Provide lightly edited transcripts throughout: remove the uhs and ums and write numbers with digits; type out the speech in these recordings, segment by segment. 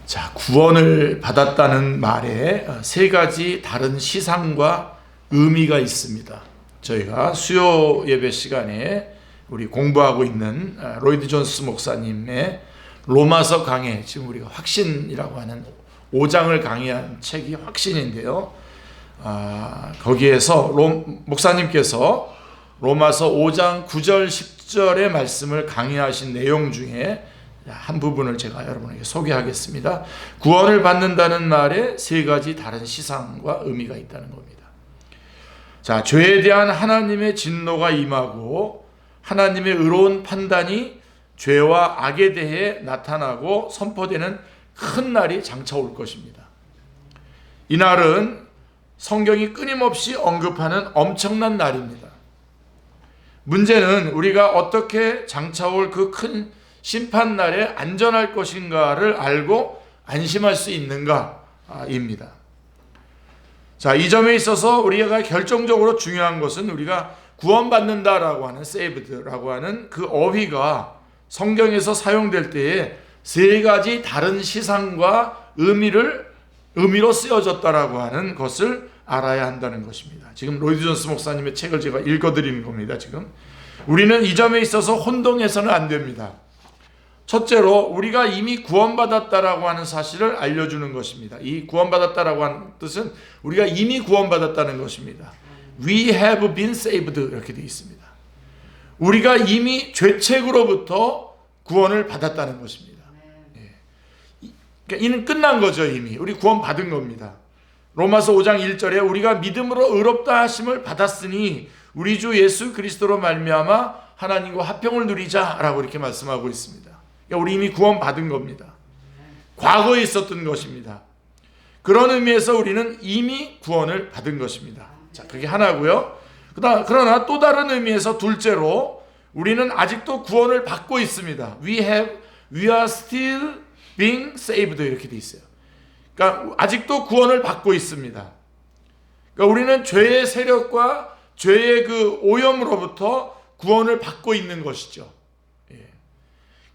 자, 구원을 받았다는 말에 세 가지 다른 시상과 의미가 있습니다. 저희가 수요 예배 시간에 우리 공부하고 있는 로이드 존스 목사님의 로마서 강해, 지금 우리가 확신이라고 하는 5장을 강의한 책이 확신인데요. 거기에서 목사님께서 로마서 5장 9절 10절의 말씀을 강의하신 내용 중에 한 부분을 제가 여러분에게 소개하겠습니다. 구원을 받는다는 말에 세 가지 다른 시상과 의미가 있다는 겁니다. 자, 죄에 대한 하나님의 진노가 임하고 하나님의 의로운 판단이 죄와 악에 대해 나타나고 선포되는 큰 날이 장차 올 것입니다. 이날은 성경이 끊임없이 언급하는 엄청난 날입니다. 문제는 우리가 어떻게 장차 올 그 큰 심판날에 안전할 것인가를 알고 안심할 수 있는가입니다. 자, 이 점에 있어서 우리가 결정적으로 중요한 것은 우리가 구원받는다라고 하는 saved라고 하는 그 어휘가 성경에서 사용될 때에 세 가지 다른 시상과 의미로 쓰여졌다라고 하는 것을 알아야 한다는 것입니다. 지금 로이드 존스 목사님의 책을 제가 읽어드리는 겁니다. 지금 우리는 이 점에 있어서 혼동해서는 안 됩니다. 첫째로 우리가 이미 구원받았다라고 하는 사실을 알려주는 것입니다. 이 구원받았다라고 하는 뜻은 우리가 이미 구원받았다는 것입니다. We have been saved 이렇게 되어 있습니다. 우리가 이미 죄책으로부터 구원을 받았다는 것입니다. 그러니까 이는 끝난 거죠. 이미 우리 구원받은 겁니다. 로마서 5장 1절에 우리가 믿음으로 의롭다 하심을 받았으니 우리 주 예수 그리스도로 말미암아 하나님과 화평을 누리자라고 이렇게 말씀하고 있습니다. 그러니까 우리 이미 구원받은 겁니다. 과거에 있었던 것입니다. 그런 의미에서 우리는 이미 구원을 받은 것입니다. 자, 그게 하나고요. 그러나 또 다른 의미에서 둘째로 우리는 아직도 구원을 받고 있습니다. We are still being saved 이렇게 돼 있어요. 그러니까 아직도 구원을 받고 있습니다. 그러니까 우리는 죄의 세력과 죄의 그 오염으로부터 구원을 받고 있는 것이죠.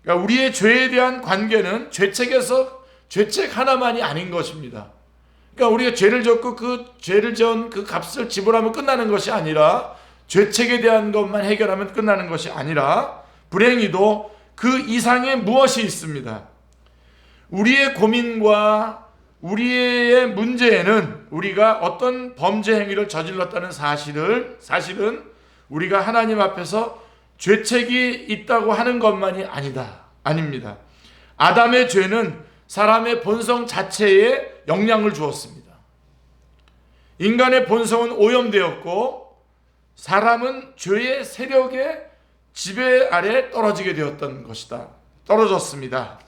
그러니까 우리의 죄에 대한 관계는 죄책 하나만이 아닌 것입니다. 그러니까 우리가 죄를 졌고 그 죄를 지은 그 값을 지불하면 끝나는 것이 아니라 죄책에 대한 것만 해결하면 끝나는 것이 아니라 불행히도 그 이상의 무엇이 있습니다. 우리의 고민과 우리의 문제에는 우리가 어떤 범죄 행위를 저질렀다는 사실은 우리가 하나님 앞에서 죄책이 있다고 하는 것만이 아닙니다. 아담의 죄는 사람의 본성 자체에 영향을 주었습니다. 인간의 본성은 오염되었고 사람은 죄의 세력의 지배 아래 떨어지게 되었던 것이다. 떨어졌습니다.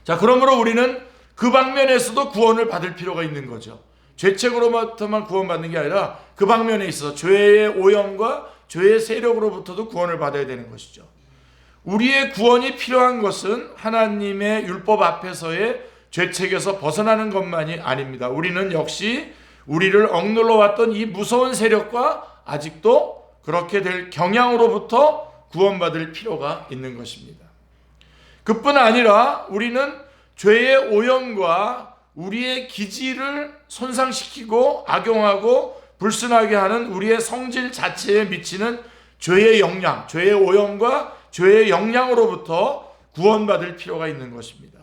자, 그러므로 우리는 그 방면에서도 구원을 받을 필요가 있는 거죠. 죄책으로부터만 구원받는 게 아니라 그 방면에 있어서 죄의 오염과 죄의 세력으로부터도 구원을 받아야 되는 것이죠. 우리의 구원이 필요한 것은 하나님의 율법 앞에서의 죄책에서 벗어나는 것만이 아닙니다. 우리는 역시 우리를 억눌러 왔던 이 무서운 세력과 아직도 그렇게 될 경향으로부터 구원받을 필요가 있는 것입니다. 그뿐 아니라 우리는 죄의 오염과 우리의 기질을 손상시키고 악용하고 불순하게 하는 우리의 성질 자체에 미치는 죄의 영향, 죄의 오염과 죄의 영향으로부터 구원받을 필요가 있는 것입니다.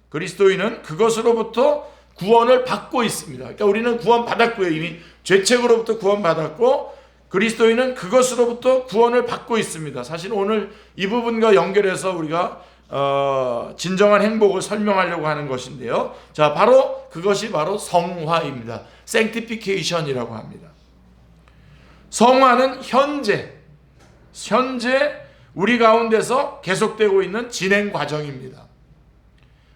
그리스도인은 그것으로부터 구원을 받고 있습니다. 그러니까 우리는 구원받았고요. 이미 죄책으로부터 구원받았고 그리스도인은 그것으로부터 구원을 받고 있습니다. 사실 오늘 이 부분과 연결해서 우리가 진정한 행복을 설명하려고 하는 것인데요. 자, 그것이 바로 성화입니다. sanctification이라고 합니다. 성화는 현재 우리 가운데서 계속되고 있는 진행 과정입니다.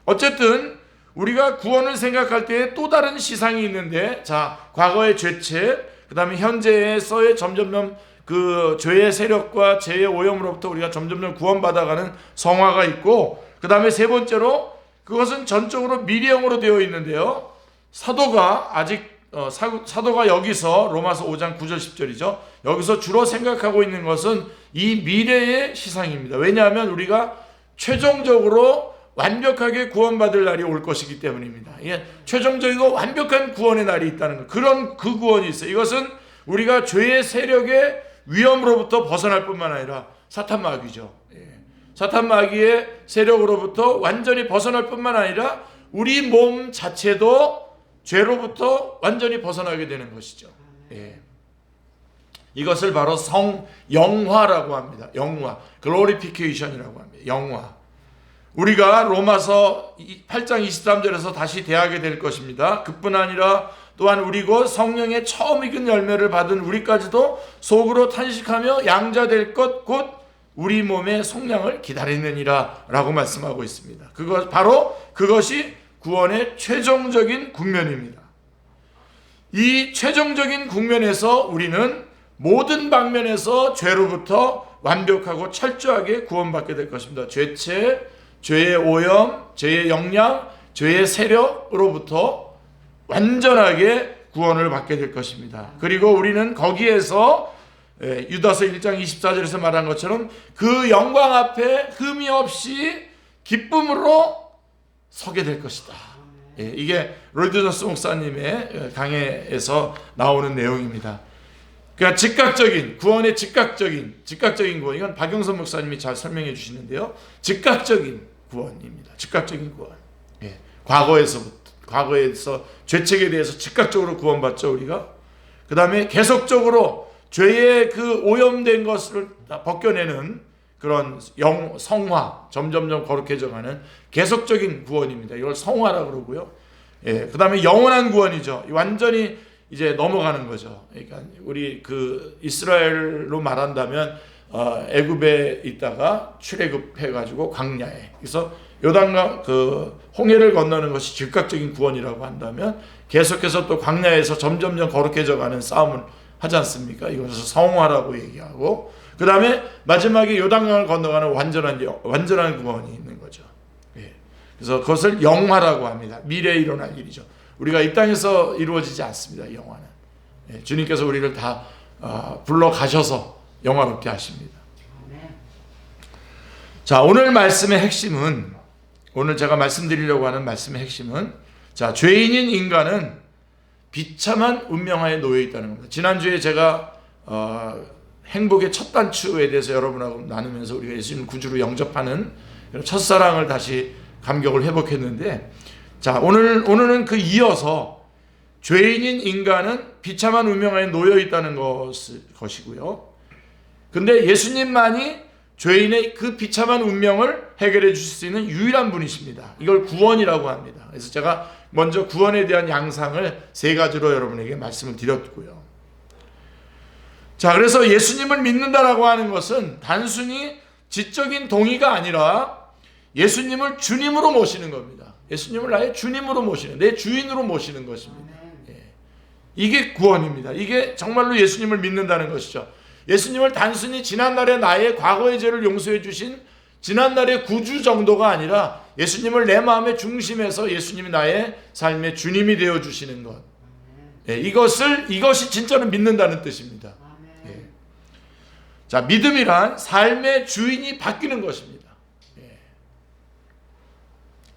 어쨌든 우리가 구원을 생각할 때에 또 다른 시상이 있는데, 자, 과거의 죄책, 그 다음에 현재에서의 점점점 그 죄의 세력과 죄의 오염으로부터 우리가 점점점 구원받아가는 성화가 있고, 그 다음에 세 번째로 그것은 전적으로 미래형으로 되어 있는데요. 사도가 여기서 로마서 5장 9절 10절이죠. 여기서 주로 생각하고 있는 것은 이 미래의 시상입니다. 왜냐하면 우리가 최종적으로 완벽하게 구원받을 날이 올 것이기 때문입니다. 예, 최종적이고 완벽한 구원의 날이 있다는 것, 그런 그 구원이 있어요. 이것은 우리가 죄의 세력의 위험으로부터 벗어날 뿐만 아니라 사탄 마귀죠. 예, 사탄 마귀의 세력으로부터 완전히 벗어날 뿐만 아니라 우리 몸 자체도 죄로부터 완전히 벗어나게 되는 것이죠. 예. 이것을 바로 영화라고 합니다. 영화, 글로리피케이션이라고 합니다. 영화. 우리가 로마서 8장 23절에서 다시 대하게 될 것입니다. 그뿐 아니라 또한 우리 곧 성령의 처음 익은 열매를 받은 우리까지도 속으로 탄식하며 양자될 것 곧 우리 몸의 속량을 기다리느니라 라고 말씀하고 있습니다. 바로 그것이 구원의 최종적인 국면입니다. 이 최종적인 국면에서 우리는 모든 방면에서 죄로부터 완벽하고 철저하게 구원받게 될 것입니다. 죄체, 죄의 오염, 죄의 영향, 죄의 세력으로부터 완전하게 구원을 받게 될 것입니다. 그리고 우리는 거기에서 유다서 1장 24절에서 말한 것처럼 그 영광 앞에 흠이 없이 기쁨으로 서게 될 것이다. 이게 로이드 존스 목사님의 강해에서 나오는 내용입니다. 그러니까 즉각적인 구원의 즉각적인 구원, 이건 박영선 목사님이 잘 설명해 주시는데요. 즉각적인 구원입니다. 즉각적인 구원. 예. 과거에서 죄책에 대해서 즉각적으로 구원받죠, 우리가. 그 다음에 계속적으로 죄의 그 오염된 것을 다 벗겨내는 그런 성화, 점점점 거룩해져가는 계속적인 구원입니다. 이걸 성화라고 그러고요. 예. 그 다음에 영원한 구원이죠. 완전히 이제 넘어가는 거죠. 그러니까 우리 그 이스라엘로 말한다면 애굽에 있다가 출애굽해가지고 광야에, 그래서 요단강 그 홍해를 건너는 것이 즉각적인 구원이라고 한다면 계속해서 또 광야에서 점점점 거룩해져가는 싸움을 하지 않습니까? 이것을 성화라고 얘기하고, 그 다음에 마지막에 요단강을 건너가는 완전한 구원이 있는 거죠. 예. 그래서 그것을 영화라고 합니다. 미래에 일어날 일이죠. 우리가 이 땅에서 이루어지지 않습니다. 이 영화는. 예, 주님께서 우리를 다 불러가셔서 영화롭게 하십니다. 자, 오늘 말씀의 핵심은, 오늘 제가 말씀드리려고 하는 말씀의 핵심은, 자, 죄인인 인간은 비참한 운명하에 놓여 있다는 겁니다. 지난주에 제가 행복의 첫 단추에 대해서 여러분하고 나누면서 우리가 예수님 구주로 영접하는 첫사랑을 다시 감격을 회복했는데, 자, 오늘은 그 이어서 죄인인 인간은 비참한 운명하에 놓여 있다는 것이고요. 근데 예수님만이 죄인의 그 비참한 운명을 해결해 주실 수 있는 유일한 분이십니다. 이걸 구원이라고 합니다. 그래서 제가 먼저 구원에 대한 양상을 세 가지로 여러분에게 말씀을 드렸고요. 자, 그래서 예수님을 믿는다라고 하는 것은 단순히 지적인 동의가 아니라 예수님을 주님으로 모시는 겁니다. 예수님을 나의 주님으로 모시는, 내 주인으로 모시는 것입니다. 예. 이게 구원입니다. 이게 정말로 예수님을 믿는다는 것이죠. 예수님을 단순히 지난날의 나의 과거의 죄를 용서해 주신 지난날의 구주 정도가 아니라 예수님을 내 마음의 중심에서 예수님이 나의 삶의 주님이 되어 주시는 것. 예. 이것이 진짜로 믿는다는 뜻입니다. 예. 자, 믿음이란 삶의 주인이 바뀌는 것입니다.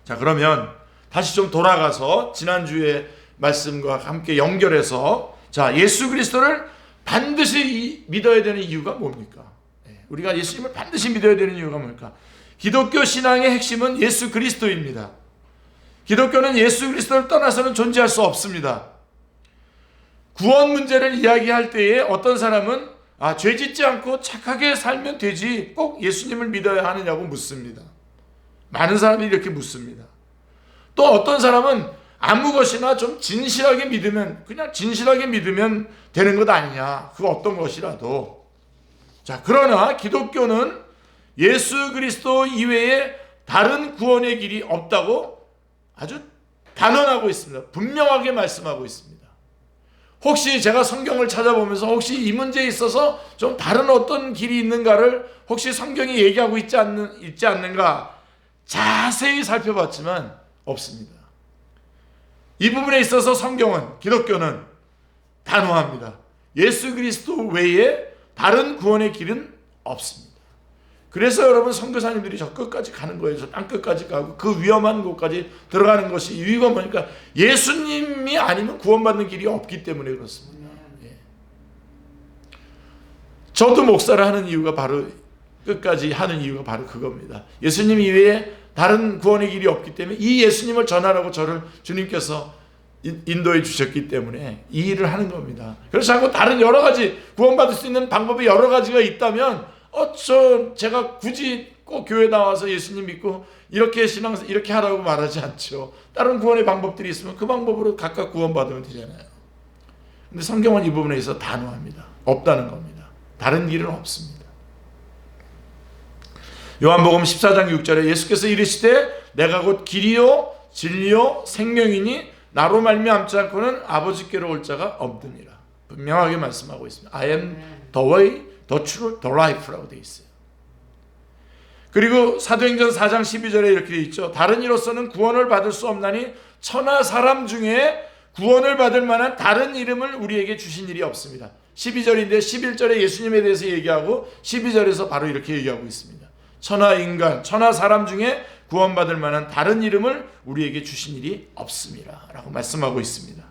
자, 그러면 다시 좀 돌아가서 지난주의 말씀과 함께 연결해서, 자, 예수 그리스도를 반드시 믿어야 되는 이유가 뭡니까? 우리가 예수님을 반드시 믿어야 되는 이유가 뭡니까? 기독교 신앙의 핵심은 예수 그리스도입니다. 기독교는 예수 그리스도를 떠나서는 존재할 수 없습니다. 구원 문제를 이야기할 때에 어떤 사람은 죄 짓지 않고 착하게 살면 되지 꼭 예수님을 믿어야 하느냐고 묻습니다. 많은 사람들이 이렇게 묻습니다. 또 어떤 사람은 아무 것이나 좀 진실하게 믿으면, 그냥 진실하게 믿으면 되는 것 아니냐, 그 어떤 것이라도. 자, 그러나 기독교는 예수 그리스도 이외에 다른 구원의 길이 없다고 아주 단언하고 있습니다. 분명하게 말씀하고 있습니다. 혹시 제가 성경을 찾아보면서 혹시 이 문제에 있어서 좀 다른 어떤 길이 있는가를 혹시 성경이 얘기하고 있지 않는가 자세히 살펴봤지만 없습니다. 이 부분에 있어서 성경은, 기독교는 단호합니다. 예수 그리스도 외에 다른 구원의 길은 없습니다. 그래서 여러분 선교사님들이 저 끝까지 가는 거예요. 저 땅 끝까지 가고 그 위험한 곳까지 들어가는 것이 이유가 뭐니까 예수님이 아니면 구원받는 길이 없기 때문에 그렇습니다. 예. 저도 목사를 하는 이유가 바로 끝까지 하는 이유가 바로 그겁니다. 예수님 이외에 다른 구원의 길이 없기 때문에 이 예수님을 전하라고 저를 주님께서 인도해 주셨기 때문에 이 일을 하는 겁니다. 그렇지 않고 다른 여러 가지 구원받을 수 있는 방법이 여러 가지가 있다면 제가 굳이 꼭 교회 나와서 예수님 믿고 이렇게 이렇게 하라고 말하지 않죠. 다른 구원의 방법들이 있으면 그 방법으로 각각 구원받으면 되잖아요. 근데 성경은 이 부분에 있어서 단호합니다. 없다는 겁니다. 다른 길은 없습니다. 요한복음 14장 6절에 예수께서 이르시되 내가 곧 길이요 진리요 생명이니 나로 말미암지 않고는 아버지께로 올 자가 없느니라. 분명하게 말씀하고 있습니다. I am the way, the truth, the life라고 되어 있어요. 그리고 사도행전 4장 12절에 이렇게 되어 있죠. 다른 이로서는 구원을 받을 수 없나니 천하 사람 중에 구원을 받을 만한 다른 이름을 우리에게 주신 일이 없습니다. 12절인데 11절에 예수님에 대해서 얘기하고 12절에서 바로 이렇게 얘기하고 있습니다. 천하 인간, 천하 사람 중에 구원받을 만한 다른 이름을 우리에게 주신 일이 없습니다 라고 말씀하고 있습니다.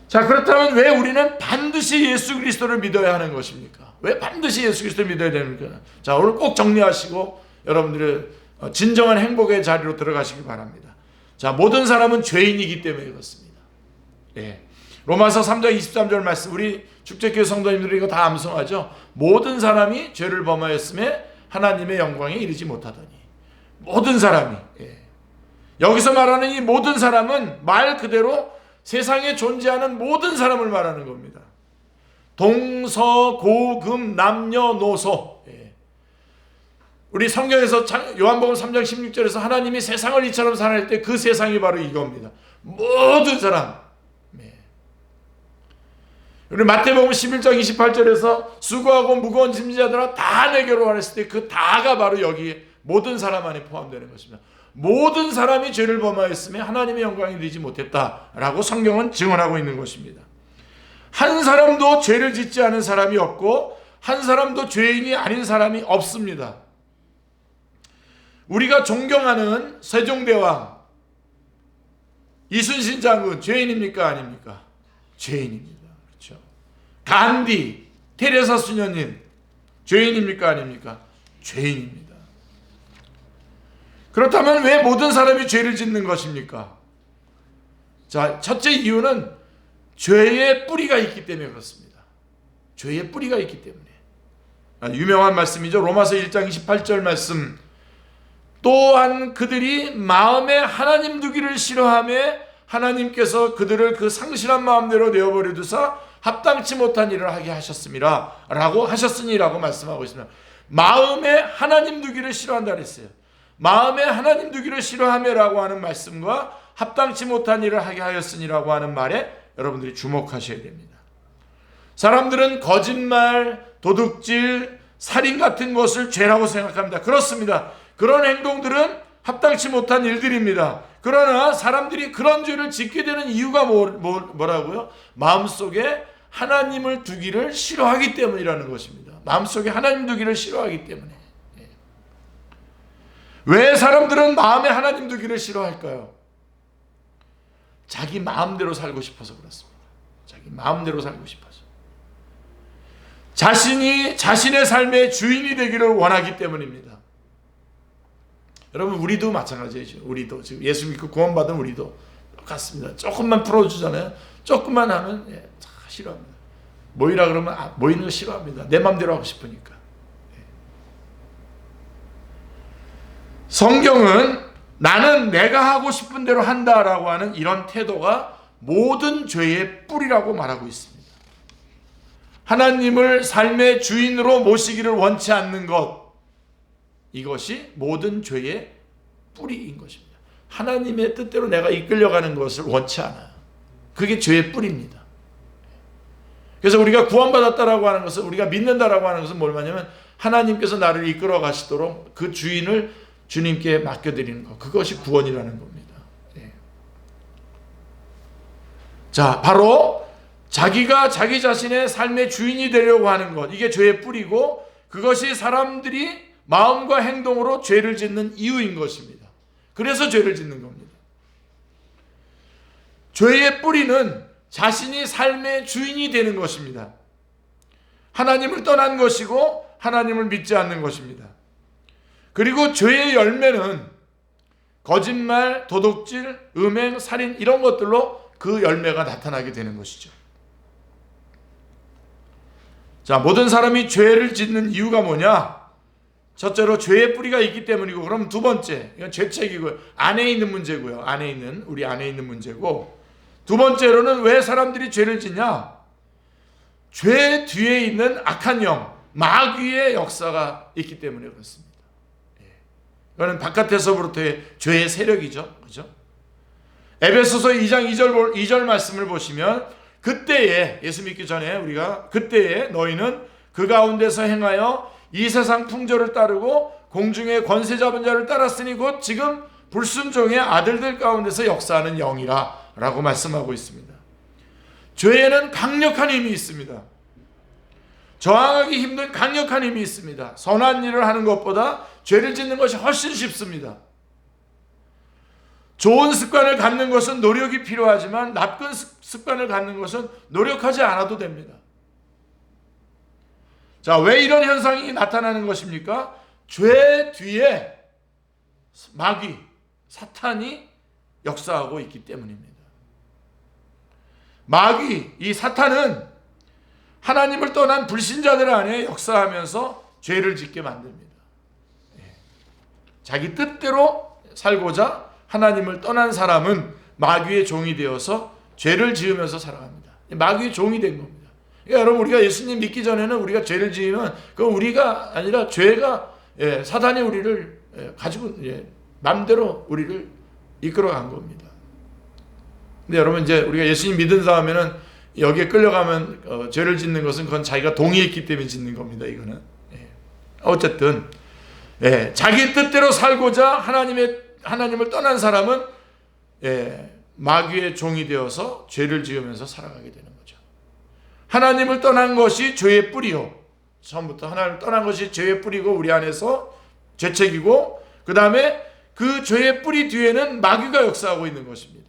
자, 그렇다면 왜 우리는 반드시 예수 그리스도를 믿어야 하는 것입니까? 왜 반드시 예수 그리스도를 믿어야 됩니까? 자, 오늘 꼭 정리하시고 여러분들의 진정한 행복의 자리로 들어가시기 바랍니다. 자, 모든 사람은 죄인이기 때문에 그렇습니다. 예. 로마서 3장 23절 말씀, 우리 축제교회 성도님들이 이거 다 암송하죠. 모든 사람이 죄를 범하였음에 하나님의 영광에 이르지 못하더니. 모든 사람이. 예. 여기서 말하는 이 모든 사람은 말 그대로 세상에 존재하는 모든 사람을 말하는 겁니다. 동서고금 남녀노소. 예. 우리 성경에서 요한복음 3장 16절에서 하나님이 세상을 이처럼 사랑할 때 그 세상이 바로 이겁니다. 모든 사람. 우리 마태복음 11장 28절에서 수고하고 무거운 짐자들아 다 내게로 와라 했을 때 그 다가 바로 여기 모든 사람 안에 포함되는 것입니다. 모든 사람이 죄를 범하였음에 하나님의 영광에 이르지 못했다라고 성경은 증언하고 있는 것입니다. 한 사람도 죄를 짓지 않은 사람이 없고 한 사람도 죄인이 아닌 사람이 없습니다. 우리가 존경하는 세종대왕 이순신 장군 죄인입니까 아닙니까? 죄인입니다. 간디, 테레사 수녀님 죄인입니까 아닙니까? 죄인입니다. 그렇다면 왜 모든 사람이 죄를 짓는 것입니까? 자, 첫째 이유는 죄의 뿌리가 있기 때문에 그렇습니다. 죄의 뿌리가 있기 때문에. 유명한 말씀이죠. 로마서 1장 28절 말씀. 또한 그들이 마음에 하나님 두기를 싫어하며 하나님께서 그들을 그 상실한 마음대로 내어버려 두사 합당치 못한 일을 하게 하셨습니다 라고 하셨으니라고 말씀하고 있습니다. 마음에 하나님 두기를 싫어한다 그랬어요. 마음에 하나님 두기를 싫어하며라고 하는 말씀과 합당치 못한 일을 하게 하였으니라고 하는 말에 여러분들이 주목하셔야 됩니다. 사람들은 거짓말, 도둑질, 살인 같은 것을 죄라고 생각합니다. 그렇습니다. 그런 행동들은 합당치 못한 일들입니다. 그러나 사람들이 그런 죄를 짓게 되는 이유가 뭐라고요? 마음속에 하나님을 두기를 싫어하기 때문이라는 것입니다. 마음속에 하나님 두기를 싫어하기 때문에. 왜 사람들은 마음에 하나님 두기를 싫어할까요? 자기 마음대로 살고 싶어서 그렇습니다. 자기 마음대로 살고 싶어서. 자신이 자신의 삶의 주인이 되기를 원하기 때문입니다. 여러분, 우리도 마찬가지죠. 우리도 지금 예수 믿고 구원받은 우리도 똑같습니다. 조금만 풀어주잖아요. 조금만 하면 다 싫어합니다. 모이라 그러면 모이는 거 싫어합니다. 내 마음대로 하고 싶으니까. 성경은 나는 내가 하고 싶은 대로 한다라고 하는 이런 태도가 모든 죄의 뿌리라고 말하고 있습니다. 하나님을 삶의 주인으로 모시기를 원치 않는 것, 이것이 모든 죄의 뿌리인 것입니다. 하나님의 뜻대로 내가 이끌려가는 것을 원치 않아요. 그게 죄의 뿌리입니다. 그래서 우리가 구원받았다라고 하는 것은, 우리가 믿는다라고 하는 것은 뭘 말하냐면 하나님께서 나를 이끌어 가시도록 그 주인을 주님께 맡겨드리는 것, 그것이 구원이라는 겁니다. 자, 바로 자기가 자기 자신의 삶의 주인이 되려고 하는 것, 이게 죄의 뿌리고, 그것이 사람들이 마음과 행동으로 죄를 짓는 이유인 것입니다. 그래서 죄를 짓는 겁니다. 죄의 뿌리는 자신이 삶의 주인이 되는 것입니다. 하나님을 떠난 것이고 하나님을 믿지 않는 것입니다. 그리고 죄의 열매는 거짓말, 도둑질, 음행, 살인 이런 것들로 그 열매가 나타나게 되는 것이죠. 자, 모든 사람이 죄를 짓는 이유가 뭐냐? 첫째로 죄의 뿌리가 있기 때문이고, 그럼 두 번째, 이건 죄책이고 안에 있는 문제고요. 우리 안에 있는 문제고, 두 번째로는 왜 사람들이 죄를 짓냐? 죄 뒤에 있는 악한 영, 마귀의 역사가 있기 때문에 그렇습니다. 이거는 바깥에서부터의 죄의 세력이죠. 그죠? 에베소서 2장 2절 말씀을 보시면, 그때에, 예수 믿기 전에 우리가 그때에 너희는 그 가운데서 행하여 이 세상 풍조를 따르고 공중의 권세 잡은 자를 따랐으니 곧 지금 불순종의 아들들 가운데서 역사하는 영이라 라고 말씀하고 있습니다. 죄에는 강력한 힘이 있습니다. 저항하기 힘든 강력한 힘이 있습니다. 선한 일을 하는 것보다 죄를 짓는 것이 훨씬 쉽습니다. 좋은 습관을 갖는 것은 노력이 필요하지만 나쁜 습관을 갖는 것은 노력하지 않아도 됩니다. 자, 왜 이런 현상이 나타나는 것입니까? 죄 뒤에 마귀, 사탄이 역사하고 있기 때문입니다. 마귀, 이 사탄은 하나님을 떠난 불신자들 안에 역사하면서 죄를 짓게 만듭니다. 자기 뜻대로 살고자 하나님을 떠난 사람은 마귀의 종이 되어서 죄를 지으면서 살아갑니다. 마귀의 종이 된 겁니다. 그러니까 여러분, 우리가 예수님 믿기 전에는 우리가 죄를 지으면 그건 우리가 아니라 죄가, 사단이 우리를 가지고 마음대로 우리를 이끌어간 겁니다. 근데 여러분, 이제 우리가 예수님 믿은 다음에는 여기에 끌려가면 죄를 짓는 것은 그건 자기가 동의했기 때문에 짓는 겁니다. 이거는 어쨌든 자기 뜻대로 살고자 하나님을 떠난 사람은 마귀의 종이 되어서 죄를 지으면서 살아가게 되는 거죠. 하나님을 떠난 것이 죄의 뿌리요. 처음부터 하나님을 떠난 것이 죄의 뿌리고 우리 안에서 죄책이고, 그 다음에 그 죄의 뿌리 뒤에는 마귀가 역사하고 있는 것입니다.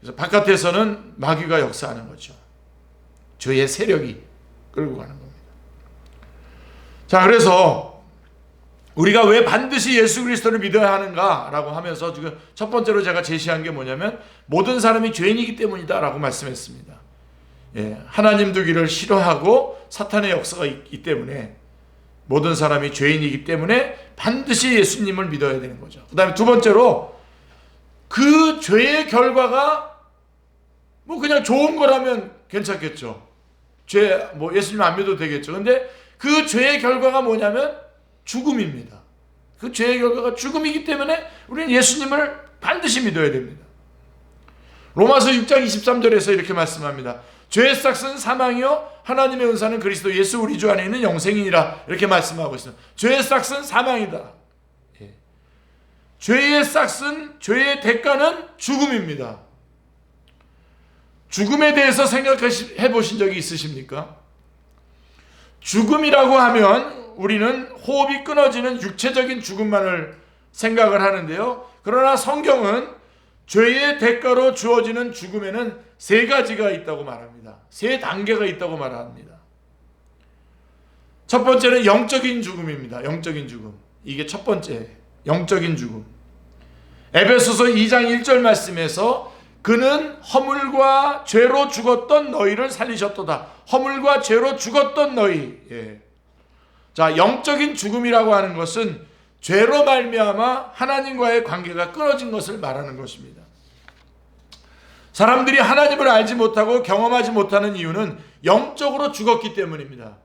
그래서 바깥에서는 마귀가 역사하는 거죠. 죄의 세력이 끌고 가는 겁니다. 자, 그래서 우리가 왜 반드시 예수 그리스도를 믿어야 하는가라고 하면서 지금 첫 번째로 제가 제시한 게 뭐냐면, 모든 사람이 죄인이기 때문이다라고 말씀했습니다. 하나님 두기를 싫어하고 사탄의 역사가 있기 때문에 모든 사람이 죄인이기 때문에 반드시 예수님을 믿어야 되는 거죠. 그 다음에 두 번째로, 그 죄의 결과가 뭐 그냥 좋은 거라면 괜찮겠죠. 예수님 안 믿어도 되겠죠. 근데 그 죄의 결과가 뭐냐면 죽음입니다. 그 죄의 결과가 죽음이기 때문에 우리는 예수님을 반드시 믿어야 됩니다. 로마서 6장 23절에서 이렇게 말씀합니다. 죄의 싹은 사망이요 하나님의 은사는 그리스도 예수 우리 주 안에 있는 영생이니라, 이렇게 말씀하고 있습니다. 죄의 싹은 사망이다. 죄의 싹은, 죄의 대가는 죽음입니다. 죽음에 대해서 생각해 보신 적이 있으십니까? 죽음이라고 하면 우리는 호흡이 끊어지는 육체적인 죽음만을 생각을 하는데요. 그러나 성경은 죄의 대가로 주어지는 죽음에는 세 가지가 있다고 말합니다. 세 단계가 있다고 말합니다. 첫 번째는 영적인 죽음입니다. 영적인 죽음. 이게 첫 번째, 영적인 죽음. 에베소서 2장 1절 말씀에서 그는 허물과 죄로 죽었던 너희를 살리셨도다. 허물과 죄로 죽었던 너희. 자, 영적인 죽음이라고 하는 것은 죄로 말미암아 하나님과의 관계가 끊어진 것을 말하는 것입니다. 사람들이 하나님을 알지 못하고 경험하지 못하는 이유는 영적으로 죽었기 때문입니다.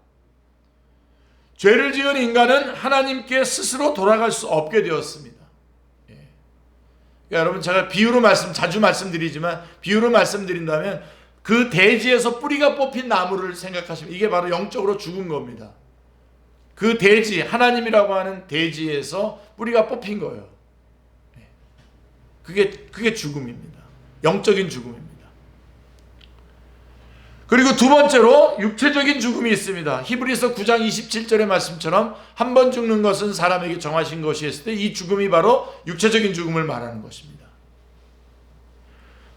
죄를 지은 인간은 하나님께 스스로 돌아갈 수 없게 되었습니다. 그러니까 여러분, 제가 자주 말씀드리지만 비유로 말씀드린다면, 그 대지에서 뿌리가 뽑힌 나무를 생각하시면 이게 바로 영적으로 죽은 겁니다. 그 대지, 하나님이라고 하는 대지에서 뿌리가 뽑힌 거예요. 그게 죽음입니다. 영적인 죽음입니다. 그리고 두 번째로 육체적인 죽음이 있습니다. 히브리서 9장 27절의 말씀처럼 한 번 죽는 것은 사람에게 정하신 것이 했을 때 이 죽음이 바로 육체적인 죽음을 말하는 것입니다.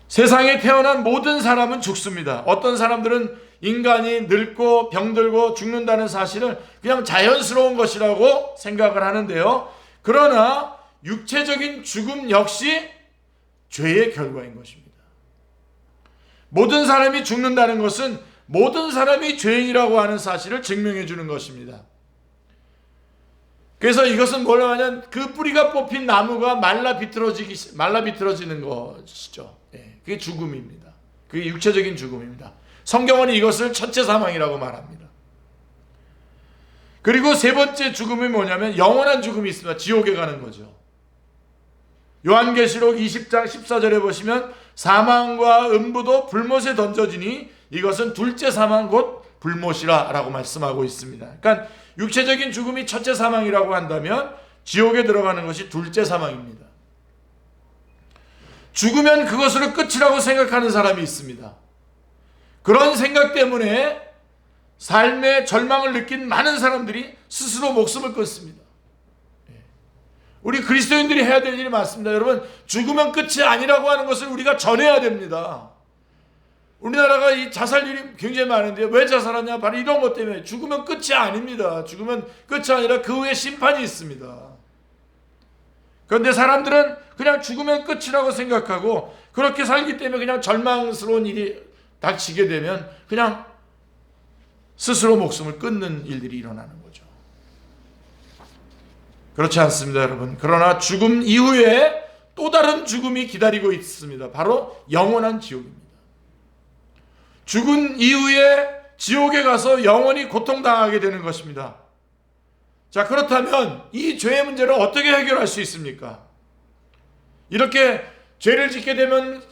세상에 태어난 모든 사람은 죽습니다. 어떤 사람들은 인간이 늙고 병들고 죽는다는 사실을 그냥 자연스러운 것이라고 생각을 하는데요. 그러나 육체적인 죽음 역시 죄의 결과인 것입니다. 모든 사람이 죽는다는 것은 모든 사람이 죄인이라고 하는 사실을 증명해 주는 것입니다. 그래서 이것은 뭐라 하냐면 그 뿌리가 뽑힌 나무가 말라 비틀어지는 것이죠. 그게 죽음입니다. 그게 육체적인 죽음입니다. 성경은 이것을 첫째 사망이라고 말합니다. 그리고 세 번째 죽음이 뭐냐면 영원한 죽음이 있습니다. 지옥에 가는 거죠. 요한계시록 20장 14절에 보시면 사망과 음부도 불못에 던져지니 이것은 둘째 사망 곧 불못이라 라고 말씀하고 있습니다. 그러니까 육체적인 죽음이 첫째 사망이라고 한다면 지옥에 들어가는 것이 둘째 사망입니다. 죽으면 그것으로 끝이라고 생각하는 사람이 있습니다. 그런 생각 때문에 삶의 절망을 느낀 많은 사람들이 스스로 목숨을 끊습니다. 우리 그리스도인들이 해야 될 일이 많습니다. 여러분, 죽으면 끝이 아니라고 하는 것을 우리가 전해야 됩니다. 우리나라가 이 자살률이 굉장히 많은데 왜 자살하냐? 바로 이런 것 때문에. 죽으면 끝이 아닙니다. 죽으면 끝이 아니라 그 후에 심판이 있습니다. 그런데 사람들은 그냥 죽으면 끝이라고 생각하고 그렇게 살기 때문에 그냥 절망스러운 일이 닥치게 되면 그냥 스스로 목숨을 끊는 일들이 일어나는 거죠. 그렇지 않습니다, 여러분. 그러나 죽음 이후에 또 다른 죽음이 기다리고 있습니다. 바로 영원한 지옥입니다. 죽은 이후에 지옥에 가서 영원히 고통당하게 되는 것입니다. 자, 그렇다면 이 죄의 문제를 어떻게 해결할 수 있습니까? 이렇게 죄를 짓게 되면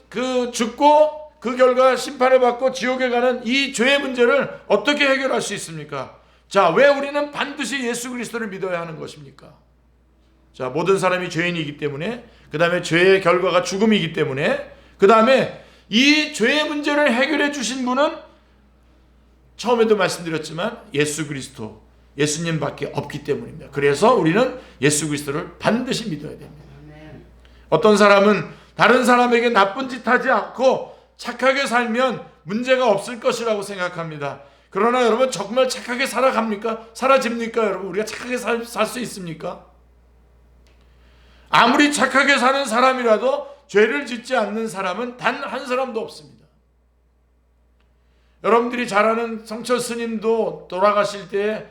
죽고 그 결과 심판을 받고 지옥에 가는 이 죄의 문제를 어떻게 해결할 수 있습니까? 자, 왜 우리는 반드시 예수 그리스도를 믿어야 하는 것입니까? 자, 모든 사람이 죄인이기 때문에, 그 다음에 죄의 결과가 죽음이기 때문에, 그 다음에 이 죄의 문제를 해결해 주신 분은 처음에도 말씀드렸지만 예수 그리스도, 예수님밖에 없기 때문입니다. 그래서 우리는 예수 그리스도를 반드시 믿어야 됩니다. 어떤 사람은 다른 사람에게 나쁜 짓 하지 않고 착하게 살면 문제가 없을 것이라고 생각합니다. 그러나 여러분, 정말 착하게 살아갑니까? 사라집니까? 여러분, 우리가 착하게 살 수 있습니까? 아무리 착하게 사는 사람이라도 죄를 짓지 않는 사람은 단 한 사람도 없습니다. 여러분들이 잘 아는 성철 스님도 돌아가실 때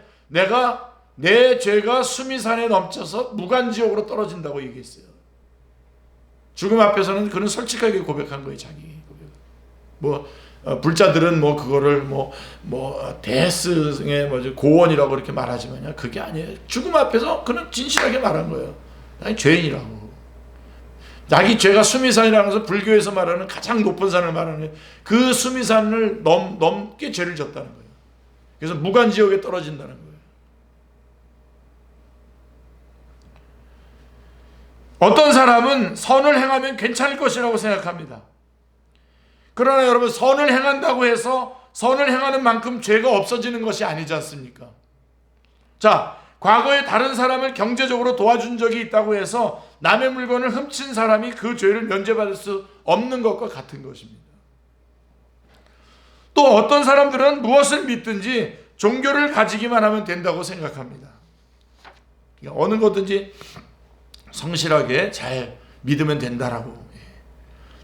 내 죄가 수미산에 넘쳐서 무간지옥으로 떨어진다고 얘기했어요. 죽음 앞에서는 그는 솔직하게 고백한 거예요. 자기 고백. 불자들은 그거를 대스의 고원이라고 그렇게 말하지만요, 그게 아니에요. 죽음 앞에서 그는 진실하게 말한 거예요. 아니, 죄인이라고. 자기 죄가 수미산이라고 해서 불교에서 말하는 가장 높은 산을 말하는 그 수미산을 넘게 죄를 졌다는 거예요. 그래서 무간지옥에 떨어진다는 거예요. 어떤 사람은 선을 행하면 괜찮을 것이라고 생각합니다. 그러나 여러분, 선을 행한다고 해서 선을 행하는 만큼 죄가 없어지는 것이 아니지 않습니까? 자, 과거에 다른 사람을 경제적으로 도와준 적이 있다고 해서 남의 물건을 훔친 사람이 그 죄를 면제받을 수 없는 것과 같은 것입니다. 또 어떤 사람들은 무엇을 믿든지 종교를 가지기만 하면 된다고 생각합니다. 어느 것든지 성실하게 잘 믿으면 된다라고.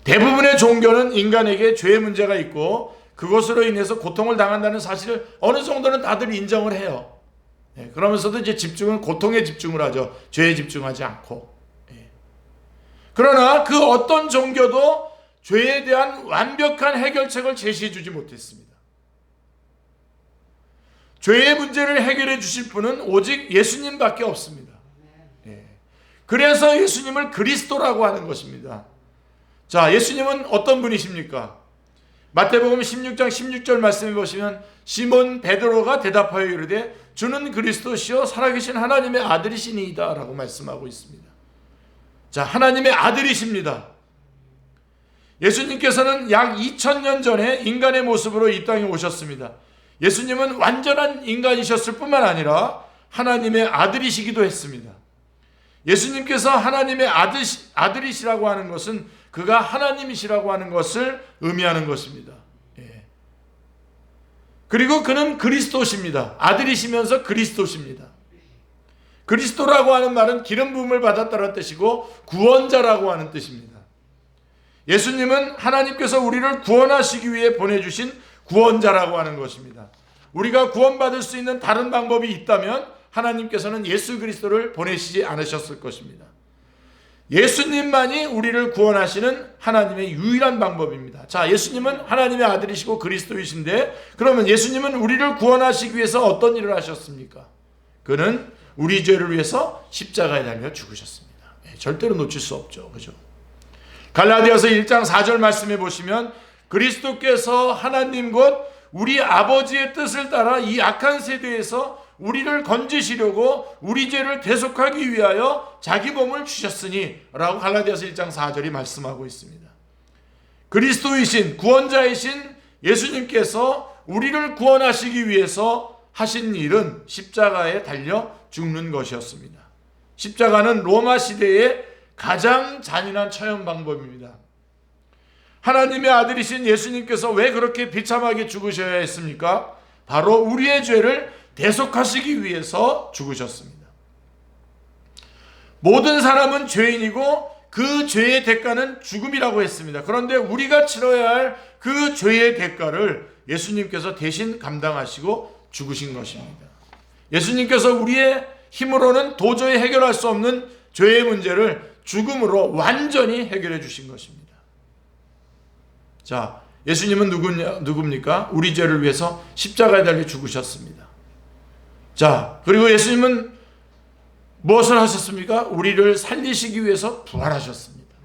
대부분의 종교는 인간에게 죄의 문제가 있고 그것으로 인해서 고통을 당한다는 사실을 어느 정도는 다들 인정을 해요. 그러면서도 이제 집중은 고통에 집중을 하죠. 죄에 집중하지 않고. 그러나 그 어떤 종교도 죄에 대한 완벽한 해결책을 제시해 주지 못했습니다. 죄의 문제를 해결해 주실 분은 오직 예수님밖에 없습니다. 그래서 예수님을 그리스도라고 하는 것입니다. 자, 예수님은 어떤 분이십니까? 마태복음 16장 16절 말씀해 보시면 시몬 베드로가 대답하여 이르되 주는 그리스도시요 살아계신 하나님의 아들이시니이다 라고 말씀하고 있습니다. 자, 하나님의 아들이십니다. 예수님께서는 약 2000년 전에 인간의 모습으로 이 땅에 오셨습니다. 예수님은 완전한 인간이셨을 뿐만 아니라 하나님의 아들이시기도 했습니다. 예수님께서 하나님의 아들이시라고 하는 것은 그가 하나님이시라고 하는 것을 의미하는 것입니다. 그리고 그는 그리스도십니다. 아들이시면서 그리스도십니다. 그리스도라고 하는 말은 기름 부음을 받았다는 뜻이고 구원자라고 하는 뜻입니다. 예수님은 하나님께서 우리를 구원하시기 위해 보내주신 구원자라고 하는 것입니다. 우리가 구원받을 수 있는 다른 방법이 있다면 하나님께서는 예수 그리스도를 보내시지 않으셨을 것입니다. 예수님만이 우리를 구원하시는 하나님의 유일한 방법입니다. 자, 예수님은 하나님의 아들이시고 그리스도이신데, 그러면 예수님은 우리를 구원하시기 위해서 어떤 일을 하셨습니까? 그는 우리 죄를 위해서 십자가에 달려 죽으셨습니다. 절대로 놓칠 수 없죠. 그죠? 갈라디아서 1장 4절 말씀해 보시면 그리스도께서 하나님 곧 우리 아버지의 뜻을 따라 이 악한 세대에서 우리를 건지시려고 우리 죄를 대속하기 위하여 자기 몸을 주셨으니 라고 갈라디아서 1장 4절이 말씀하고 있습니다. 그리스도이신 구원자이신 예수님께서 우리를 구원하시기 위해서 하신 일은 십자가에 달려 죽는 것이었습니다. 십자가는 로마 시대의 가장 잔인한 처형 방법입니다. 하나님의 아들이신 예수님께서 왜 그렇게 비참하게 죽으셔야 했습니까? 바로 우리의 죄를 대속하시기 위해서 죽으셨습니다. 모든 사람은 죄인이고 그 죄의 대가는 죽음이라고 했습니다. 그런데 우리가 치러야 할 그 죄의 대가를 예수님께서 대신 감당하시고 죽으신 것입니다. 예수님께서 우리의 힘으로는 도저히 해결할 수 없는 죄의 문제를 죽음으로 완전히 해결해 주신 것입니다. 자, 예수님은 누굽니까? 우리 죄를 위해서 십자가에 달려 죽으셨습니다. 자, 그리고 예수님은 무엇을 하셨습니까? 우리를 살리시기 위해서 부활하셨습니다.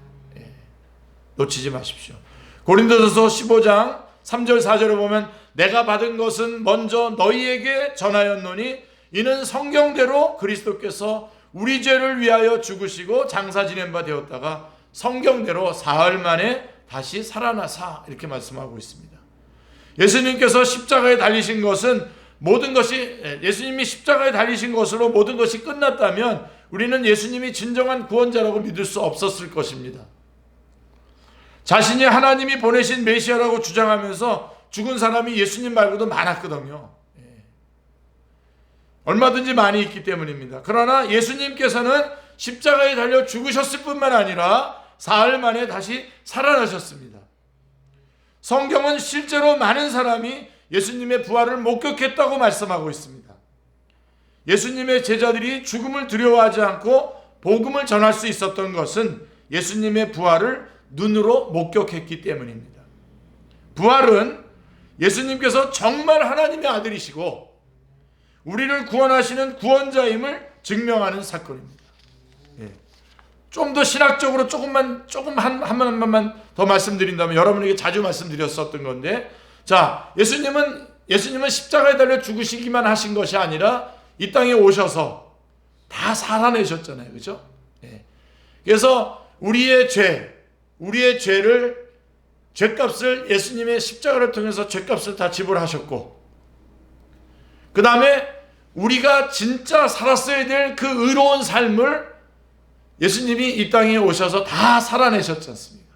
놓치지 마십시오. 고린도전서 15장 3절 4절에 보면 내가 받은 것은 먼저 너희에게 전하였노니 이는 성경대로 그리스도께서 우리 죄를 위하여 죽으시고 장사 지낸 바 되었다가 성경대로 사흘 만에 다시 살아나사 이렇게 말씀하고 있습니다. 예수님께서 십자가에 달리신 것은 모든 것이 예수님이 십자가에 달리신 것으로 모든 것이 끝났다면 우리는 예수님이 진정한 구원자라고 믿을 수 없었을 것입니다. 자신이 하나님이 보내신 메시아라고 주장하면서 죽은 사람이 예수님 말고도 많았거든요. 얼마든지 많이 있기 때문입니다. 그러나 예수님께서는 십자가에 달려 죽으셨을 뿐만 아니라 사흘 만에 다시 살아나셨습니다. 성경은 실제로 많은 사람이 예수님의 부활을 목격했다고 말씀하고 있습니다. 예수님의 제자들이 죽음을 두려워하지 않고 복음을 전할 수 있었던 것은 예수님의 부활을 눈으로 목격했기 때문입니다. 부활은 예수님께서 정말 하나님의 아들이시고 우리를 구원하시는 구원자임을 증명하는 사건입니다. 좀 더 신학적으로 조금 한 번만 더 말씀드린다면 여러분에게 자주 말씀드렸었던 건데, 자, 예수님은 십자가에 달려 죽으시기만 하신 것이 아니라 이 땅에 오셔서 다 살아내셨잖아요. 그죠? 그래서 우리의 죄값을 예수님의 십자가를 통해서 죄값을 다 지불하셨고, 그 다음에 우리가 진짜 살았어야 될 그 의로운 삶을 예수님이 이 땅에 오셔서 다 살아내셨지 않습니까?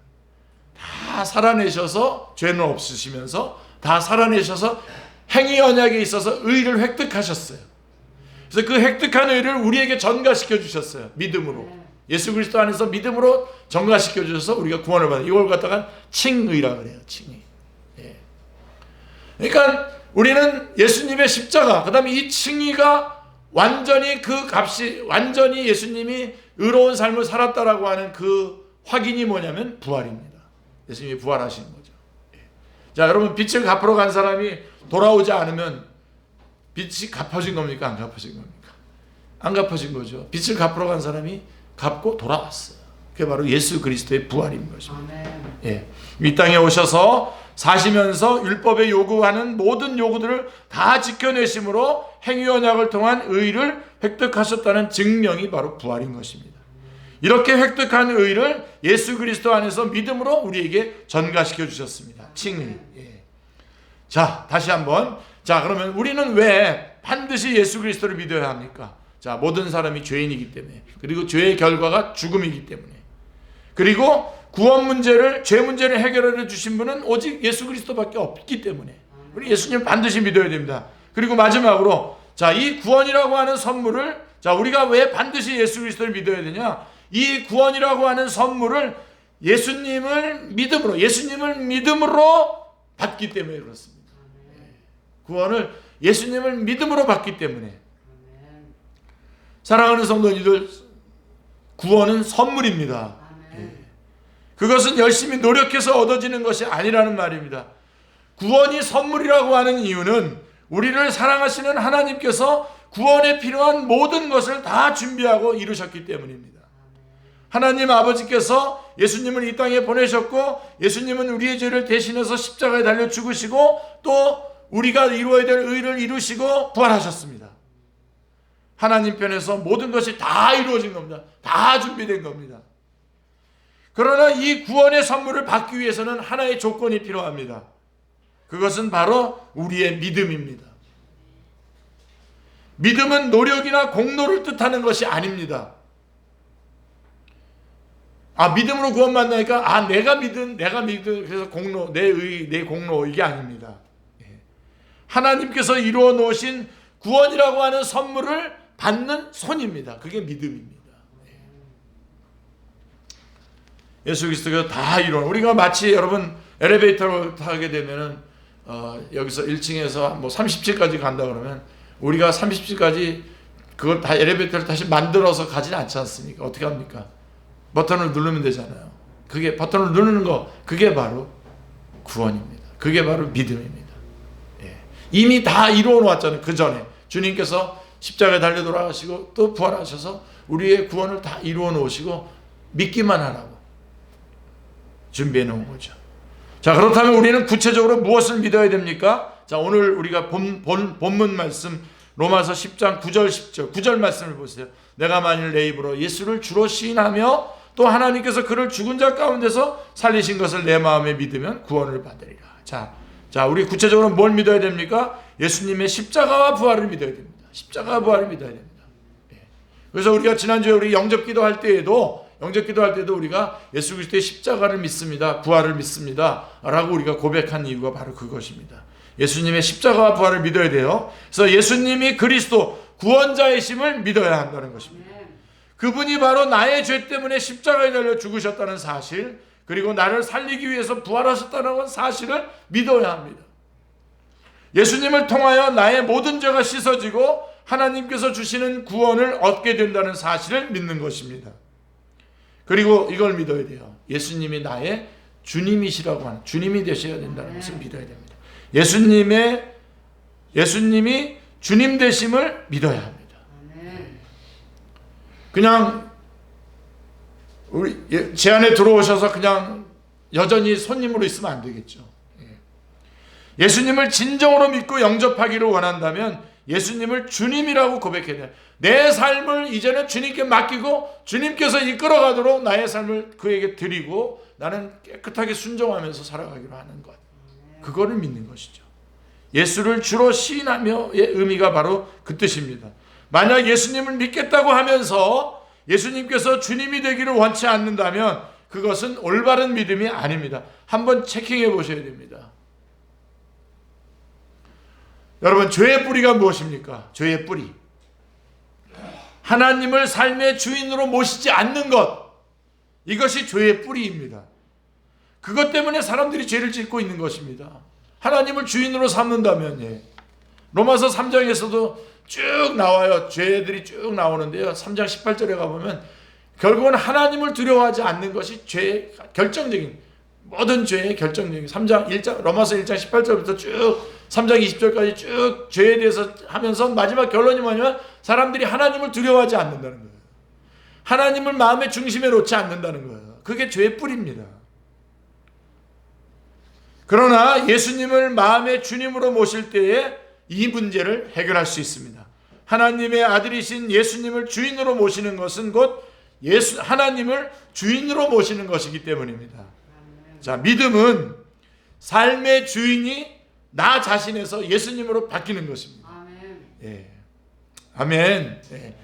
다 살아내셔서 죄는 없으시면서 다 살아내셔서 행위 언약에 있어서 의를 획득하셨어요. 그래서 그 획득한 의를 우리에게 전가시켜 주셨어요. 믿음으로. 예수 그리스도 안에서 믿음으로 전가시켜 주셔서 우리가 구원을 받아요. 이걸 갖다가 칭의라 그래요. 칭의. 그러니까 우리는 예수님의 십자가, 그 다음에 이 칭의가 완전히 그 값이, 완전히 예수님이 의로운 삶을 살았다라고 하는 그 확인이 뭐냐면 부활입니다. 예수님이 부활하신 거죠. 자, 여러분, 빚을 갚으러 간 사람이 돌아오지 않으면 빚이 갚아진 겁니까? 안 갚아진 겁니까? 안 갚아진 거죠. 빚을 갚으러 간 사람이 갚고 돌아왔어요. 그게 바로 예수 그리스도의 부활인 것입니다. 이 땅에 오셔서 사시면서 율법에 요구하는 모든 요구들을 다 지켜내심으로 행위 언약을 통한 의를 획득하셨다는 증명이 바로 부활인 것입니다. 이렇게 획득한 의를 예수 그리스도 안에서 믿음으로 우리에게 전가시켜 주셨습니다. 칭의. 예. 자, 다시 한번. 자, 그러면 우리는 왜 반드시 예수 그리스도를 믿어야 합니까? 자, 모든 사람이 죄인이기 때문에, 그리고 죄의 결과가 죽음이기 때문에, 그리고 구원 문제를, 죄 문제를 해결해 주신 분은 오직 예수 그리스도밖에 없기 때문에 우리 예수님 반드시 믿어야 됩니다. 그리고 마지막으로, 자, 이 구원이라고 하는 선물을, 자, 우리가 왜 반드시 예수 그리스도를 믿어야 되냐? 이 구원이라고 하는 선물을 예수님을 믿음으로 받기 때문에 그렇습니다. 구원을 예수님을 믿음으로 받기 때문에. 사랑하는 성도님들, 구원은 선물입니다. 그것은 열심히 노력해서 얻어지는 것이 아니라는 말입니다. 구원이 선물이라고 하는 이유는 우리를 사랑하시는 하나님께서 구원에 필요한 모든 것을 다 준비하고 이루셨기 때문입니다. 하나님 아버지께서 예수님을 이 땅에 보내셨고, 예수님은 우리의 죄를 대신해서 십자가에 달려 죽으시고, 또 우리가 이루어야 될 의를 이루시고 부활하셨습니다. 하나님 편에서 모든 것이 다 이루어진 겁니다. 다 준비된 겁니다. 그러나 이 구원의 선물을 받기 위해서는 하나의 조건이 필요합니다. 그것은 바로 우리의 믿음입니다. 믿음은 노력이나 공로를 뜻하는 것이 아닙니다. 믿음으로 구원받나니까 내가 믿은 그래서 공로, 내 의, 내 공로, 이게 아닙니다. 하나님께서 이루어 놓으신 구원이라고 하는 선물을 받는 손입니다. 그게 믿음입니다. 예수 그리스도가 다 이루어, 우리가 마치 여러분 엘리베이터를 타게 되면은 여기서 1층에서 뭐 30층까지 간다 그러면 우리가 30층까지 그걸 다 엘리베이터를 다시 만들어서 가지는 않지 않습니까? 어떻게 합니까? 버튼을 누르면 되잖아요. 그게 버튼을 누르는 거, 그게 바로 구원입니다. 그게 바로 믿음입니다. 이미 다 이루어 놓았잖아요. 그 전에 주님께서 십자가에 달려 돌아가시고 또 부활하셔서 우리의 구원을 다 이루어 놓으시고 믿기만 하라고 준비해 놓은 거죠. 자, 그렇다면 우리는 구체적으로 무엇을 믿어야 됩니까? 자, 오늘 우리가 본문 말씀 로마서 10장 9절 10절 9절 말씀을 보세요. 내가 만일 내 입으로 예수를 주로 시인하며 또 하나님께서 그를 죽은 자 가운데서 살리신 것을 내 마음에 믿으면 구원을 받으리라. 자, 우리 구체적으로 뭘 믿어야 됩니까? 예수님의 십자가와 부활을 믿어야 됩니다. 십자가와 부활을 믿어야 됩니다. 그래서 우리가 지난주에 우리 영접 기도할 때에도 우리가 예수 그리스도의 십자가를 믿습니다. 부활을 믿습니다. 라고 우리가 고백한 이유가 바로 그것입니다. 예수님의 십자가와 부활을 믿어야 돼요. 그래서 예수님이 그리스도 구원자이심을 믿어야 한다는 것입니다. 그분이 바로 나의 죄 때문에 십자가에 달려 죽으셨다는 사실, 그리고 나를 살리기 위해서 부활하셨다는 사실을 믿어야 합니다. 예수님을 통하여 나의 모든 죄가 씻어지고 하나님께서 주시는 구원을 얻게 된다는 사실을 믿는 것입니다. 그리고 이걸 믿어야 돼요. 예수님이 나의 주님이시라고 하는, 주님이 되셔야 된다는 것을 믿어야 됩니다. 예수님이 주님 되심을 믿어야 합니다. 그냥 우리 제 안에 들어오셔서 그냥 여전히 손님으로 있으면 안 되겠죠. 예수님을 진정으로 믿고 영접하기를 원한다면 예수님을 주님이라고 고백해야 돼요. 내 삶을 이제는 주님께 맡기고 주님께서 이끌어가도록 나의 삶을 그에게 드리고 나는 깨끗하게 순종하면서 살아가기로 하는 것, 그거를 믿는 것이죠. 예수를 주로 시인하며의 의미가 바로 그 뜻입니다. 만약 예수님을 믿겠다고 하면서 예수님께서 주님이 되기를 원치 않는다면 그것은 올바른 믿음이 아닙니다. 한번 체킹해 보셔야 됩니다. 여러분, 죄의 뿌리가 무엇입니까? 죄의 뿌리, 하나님을 삶의 주인으로 모시지 않는 것, 이것이 죄의 뿌리입니다. 그것 때문에 사람들이 죄를 짓고 있는 것입니다. 하나님을 주인으로 삼는다면, 로마서 3장에서도 쭉 나와요. 죄들이 쭉 나오는데요, 3장 18절에 가보면 결국은 하나님을 두려워하지 않는 것이 죄의 결정적인, 모든 죄의 결정적인, 로마서 1장 18절부터 쭉 3장 20절까지 쭉 죄에 대해서 하면서 마지막 결론이 뭐냐면 사람들이 하나님을 두려워하지 않는다는 거예요. 하나님을 마음의 중심에 놓지 않는다는 거예요. 그게 죄의 뿌리입니다. 그러나 예수님을 마음의 주님으로 모실 때에 이 문제를 해결할 수 있습니다. 하나님의 아들이신 예수님을 주인으로 모시는 것은 곧 하나님을 주인으로 모시는 것이기 때문입니다. 자, 믿음은 삶의 주인이 나 자신에서 예수님으로 바뀌는 것입니다. 예. 아멘. 예.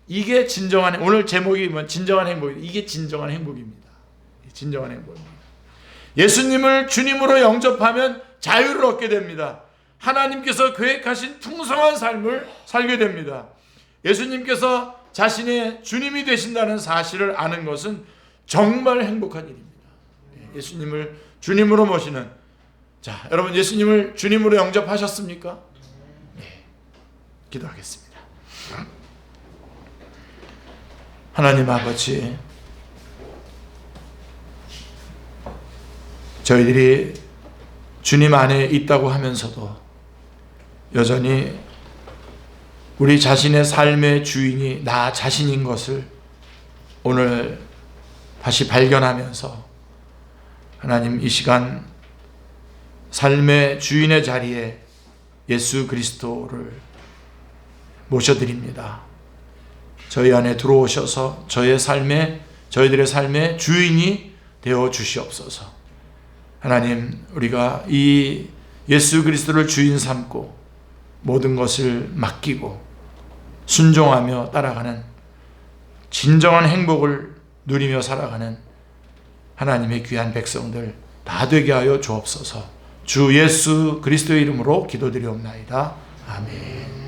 이게 진정한, 오늘 제목이 진정한 행복. 이게 진정한 행복입니다. 진정한 행복입니다. 예수님을 주님으로 영접하면 자유를 얻게 됩니다. 하나님께서 계획하신 풍성한 삶을 살게 됩니다. 예수님께서 자신의 주님이 되신다는 사실을 아는 것은 정말 행복한 일입니다. 예수님을 주님으로 모시는, 자, 여러분 예수님을 주님으로 영접하셨습니까? 네. 기도하겠습니다. 하나님 아버지, 저희들이 주님 안에 있다고 하면서도 여전히 우리 자신의 삶의 주인이 나 자신인 것을 오늘 다시 발견하면서 하나님, 이 시간 삶의 주인의 자리에 예수 그리스도를 모셔드립니다. 저희 안에 들어오셔서 저희들의 삶의 주인이 되어 주시옵소서. 하나님, 우리가 이 예수 그리스도를 주인 삼고 모든 것을 맡기고 순종하며 따라가는 진정한 행복을 누리며 살아가는 하나님의 귀한 백성들 다 되게 하여 주옵소서. 주 예수 그리스도의 이름으로 기도드리옵나이다. 아멘.